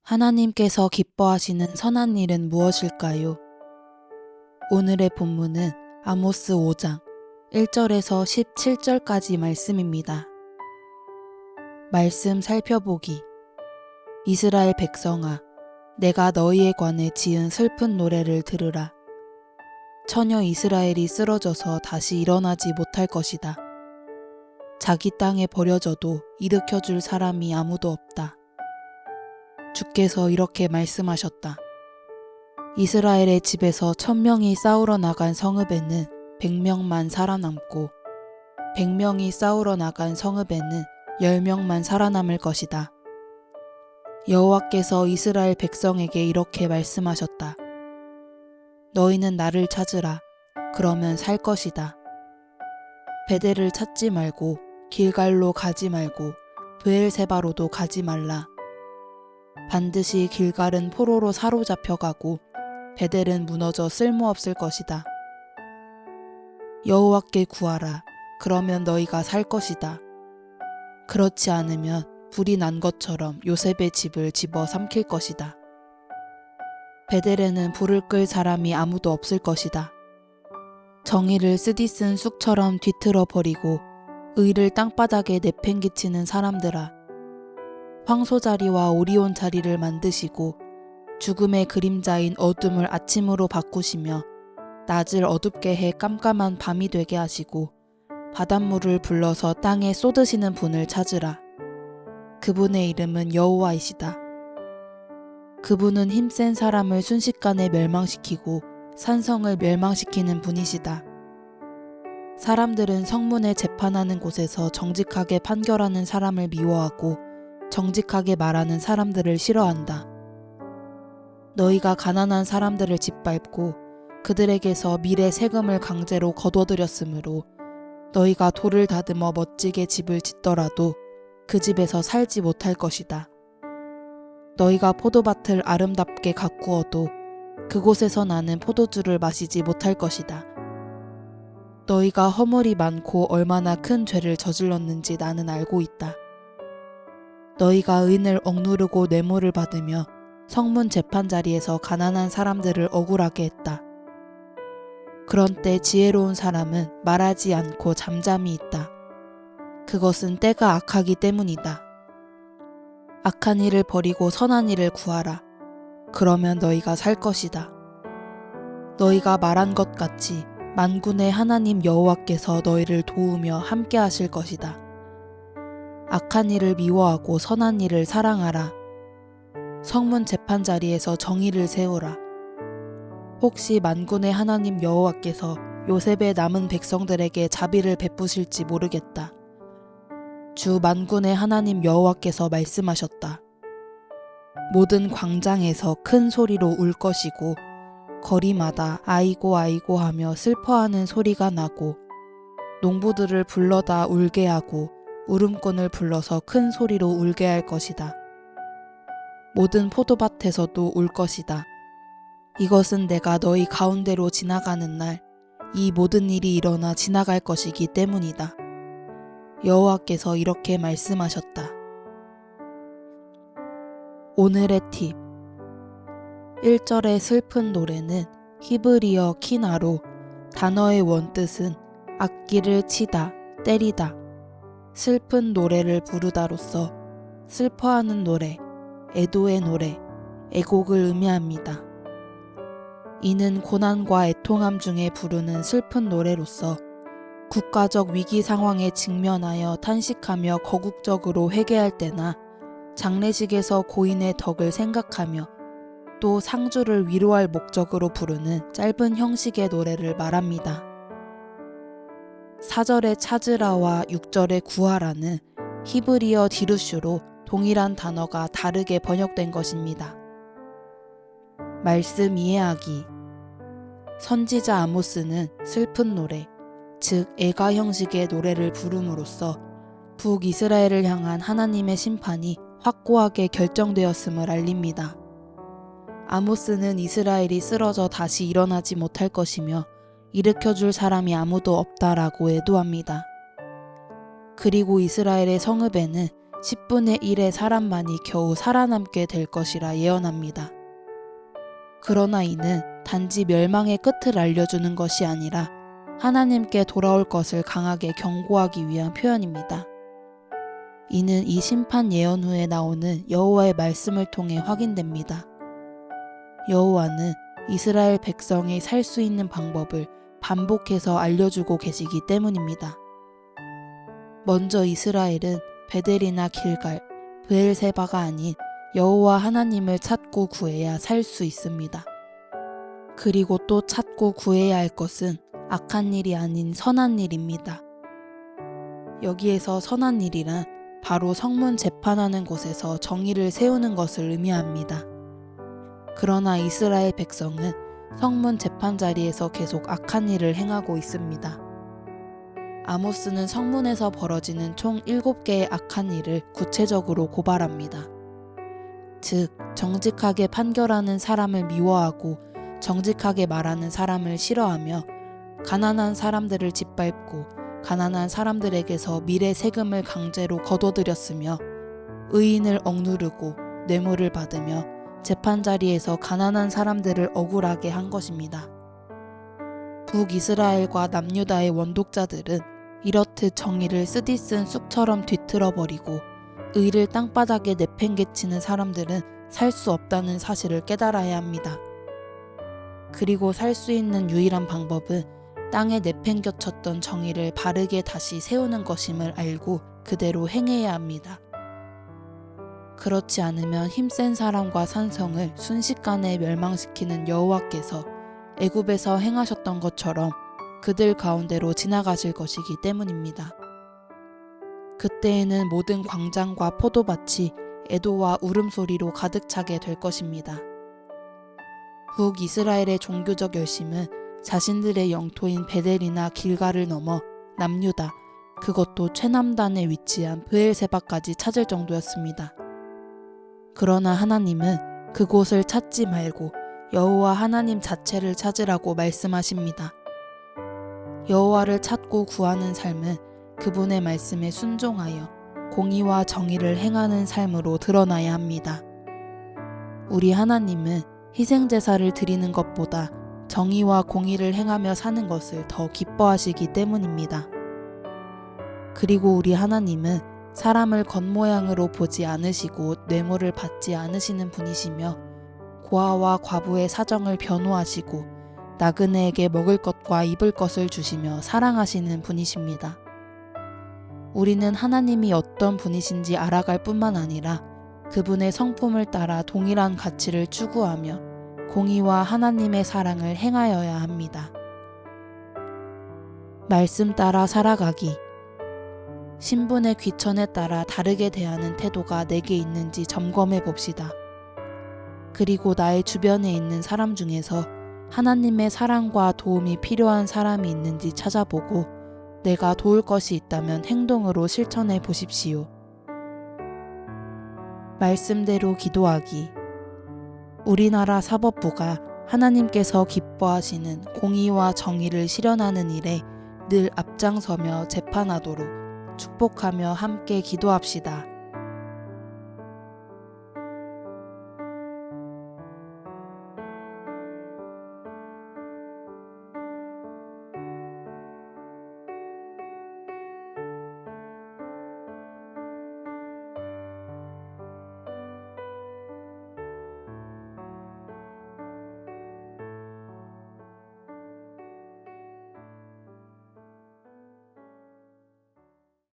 하나님께서 기뻐하시는 선한 일은 무엇일까요? 오늘의 본문은 아모스 5장 1절에서 17절까지 말씀입니다. 말씀 살펴보기. 이스라엘 백성아, 내가 너희에 관해 지은 슬픈 노래를 들으라. 처녀 이스라엘이 쓰러져서 다시 일어나지 못할 것이다. 자기 땅에 버려져도 일으켜줄 사람이 아무도 없다. 주께서 이렇게 말씀하셨다. 이스라엘의 집에서 1000명이 싸우러 나간 성읍에는 100명만 살아남고 100명이 싸우러 나간 성읍에는 10명만 살아남을 것이다. 여호와께서 이스라엘 백성에게 이렇게 말씀하셨다. 너희는 나를 찾으라. 그러면 살 것이다. 베델을 찾지 말고 길갈로 가지 말고 브엘세바로도 가지 말라. 반드시 길갈은 포로로 사로잡혀가고 베델은 무너져 쓸모없을 것이다. 여호와께 구하라. 그러면 너희가 살 것이다. 그렇지 않으면 불이 난 것처럼 요셉의 집을 집어 삼킬 것이다. 베델에는 불을 끌 사람이 아무도 없을 것이다. 정의를 쓰디쓴 쑥처럼 뒤틀어 버리고 의를 땅바닥에 내팽개치는 사람들아, 황소자리와 오리온 자리를 만드시고 죽음의 그림자인 어둠을 아침으로 바꾸시며 낮을 어둡게 해 깜깜한 밤이 되게 하시고 바닷물을 불러서 땅에 쏟으시는 분을 찾으라. 그분의 이름은 여호와이시다. 그분은 힘센 사람을 순식간에 멸망시키고 산성을 멸망시키는 분이시다. 사람들은 성문에 재판하는 곳에서 정직하게 판결하는 사람을 미워하고 정직하게 말하는 사람들을 싫어한다. 너희가 가난한 사람들을 짓밟고 그들에게서 밀의 세금을 강제로 거둬들였으므로 너희가 돌을 다듬어 멋지게 집을 짓더라도 그 집에서 살지 못할 것이다. 너희가 포도밭을 아름답게 가꾸어도 그곳에서 나는 포도주를 마시지 못할 것이다. 너희가 허물이 많고 얼마나 큰 죄를 저질렀는지 나는 알고 있다. 너희가 의인을 억누르고 뇌물을 받으며 성문 재판자리에서 가난한 사람들을 억울하게 했다. 그런 때 지혜로운 사람은 말하지 않고 잠잠히 있다. 그것은 때가 악하기 때문이다. 악한 일을 버리고 선한 일을 구하라. 그러면 너희가 살 것이다. 너희가 말한 것 같이 만군의 하나님 여호와께서 너희를 도우며 함께 하실 것이다. 악한 일을 미워하고 선한 일을 사랑하라. 성문 재판 자리에서 정의를 세우라. 혹시 만군의 하나님 여호와께서 요셉의 남은 백성들에게 자비를 베푸실지 모르겠다. 주 만군의 하나님 여호와께서 말씀하셨다. 모든 광장에서 큰 소리로 울 것이고 거리마다 아이고 아이고 하며 슬퍼하는 소리가 나고 농부들을 불러다 울게 하고 울음꾼을 불러서 큰 소리로 울게 할 것이다. 모든 포도밭에서도 울 것이다. 이것은 내가 너희 가운데로 지나가는 날 이 모든 일이 일어나 지나갈 것이기 때문이다. 여호와께서 이렇게 말씀하셨다. 오늘의 팁. 1절의 슬픈 노래는 히브리어 키나로, 단어의 원뜻은 악기를 치다, 때리다, 슬픈 노래를 부르다로서 슬퍼하는 노래, 애도의 노래, 애곡을 의미합니다. 이는 고난과 애통함 중에 부르는 슬픈 노래로서 국가적 위기 상황에 직면하여 탄식하며 거국적으로 회개할 때나 장례식에서 고인의 덕을 생각하며 또 상주를 위로할 목적으로 부르는 짧은 형식의 노래를 말합니다. 4절의 찾으라와 6절의 구하라는 히브리어 디르슈로 동일한 단어가 다르게 번역된 것입니다. 말씀 이해하기. 선지자 아모스는 슬픈 노래, 즉 애가 형식의 노래를 부름으로써 북이스라엘을 향한 하나님의 심판이 확고하게 결정되었음을 알립니다. 아모스는 이스라엘이 쓰러져 다시 일어나지 못할 것이며 일으켜줄 사람이 아무도 없다라고 애도합니다. 그리고 이스라엘의 성읍에는 10분의 1의 사람만이 겨우 살아남게 될 것이라 예언합니다. 그러나 이는 단지 멸망의 끝을 알려주는 것이 아니라 하나님께 돌아올 것을 강하게 경고하기 위한 표현입니다. 이는 이 심판 예언 후에 나오는 여호와의 말씀을 통해 확인됩니다. 여호와는 이스라엘 백성이 살 수 있는 방법을 반복해서 알려주고 계시기 때문입니다. 먼저 이스라엘은 베델이나 길갈, 브엘세바가 아닌 여호와 하나님을 찾고 구해야 살 수 있습니다. 그리고 또 찾고 구해야 할 것은 악한 일이 아닌 선한 일입니다. 여기에서 선한 일이란 바로 성문 재판하는 곳에서 정의를 세우는 것을 의미합니다. 그러나 이스라엘 백성은 성문 재판 자리에서 계속 악한 일을 행하고 있습니다. 아모스는 성문에서 벌어지는 총 7개의 악한 일을 구체적으로 고발합니다. 즉, 정직하게 판결하는 사람을 미워하고 정직하게 말하는 사람을 싫어하며 가난한 사람들을 짓밟고 가난한 사람들에게서 미래 세금을 강제로 거둬들였으며 의인을 억누르고 뇌물을 받으며 재판 자리에서 가난한 사람들을 억울하게 한 것입니다. 북이스라엘과 남유다의 원독자들은 이렇듯 정의를 쓰디쓴 쑥처럼 뒤틀어버리고 의를 땅바닥에 내팽개치는 사람들은 살 수 없다는 사실을 깨달아야 합니다. 그리고 살 수 있는 유일한 방법은 땅에 내팽겨쳤던 정의를 바르게 다시 세우는 것임을 알고 그대로 행해야 합니다. 그렇지 않으면 힘센 사람과 산성을 순식간에 멸망시키는 여호와께서 애굽에서 행하셨던 것처럼 그들 가운데로 지나가실 것이기 때문입니다. 그때에는 모든 광장과 포도밭이 애도와 울음소리로 가득 차게 될 것입니다. 북이스라엘의 종교적 열심은 자신들의 영토인 베델이나 길갈을 넘어 남유다, 그것도 최남단에 위치한 브엘세바까지 찾을 정도였습니다. 그러나 하나님은 그곳을 찾지 말고 여호와 하나님 자체를 찾으라고 말씀하십니다. 여호와를 찾고 구하는 삶은 그분의 말씀에 순종하여 공의와 정의를 행하는 삶으로 드러나야 합니다. 우리 하나님은 희생제사를 드리는 것보다 정의와 공의를 행하며 사는 것을 더 기뻐하시기 때문입니다. 그리고 우리 하나님은 사람을 겉모양으로 보지 않으시고 뇌물을 받지 않으시는 분이시며 고아와 과부의 사정을 변호하시고 나그네에게 먹을 것과 입을 것을 주시며 사랑하시는 분이십니다. 우리는 하나님이 어떤 분이신지 알아갈 뿐만 아니라 그분의 성품을 따라 동일한 가치를 추구하며 공의와 하나님의 사랑을 행하여야 합니다. 말씀 따라 살아가기. 신분의 귀천에 따라 다르게 대하는 태도가 내게 있는지 점검해 봅시다. 그리고 나의 주변에 있는 사람 중에서 하나님의 사랑과 도움이 필요한 사람이 있는지 찾아보고 내가 도울 것이 있다면 행동으로 실천해 보십시오. 말씀대로 기도하기. 우리나라 사법부가 하나님께서 기뻐하시는 공의와 정의를 실현하는 일에 늘 앞장서며 재판하도록 축복하며 함께 기도합시다.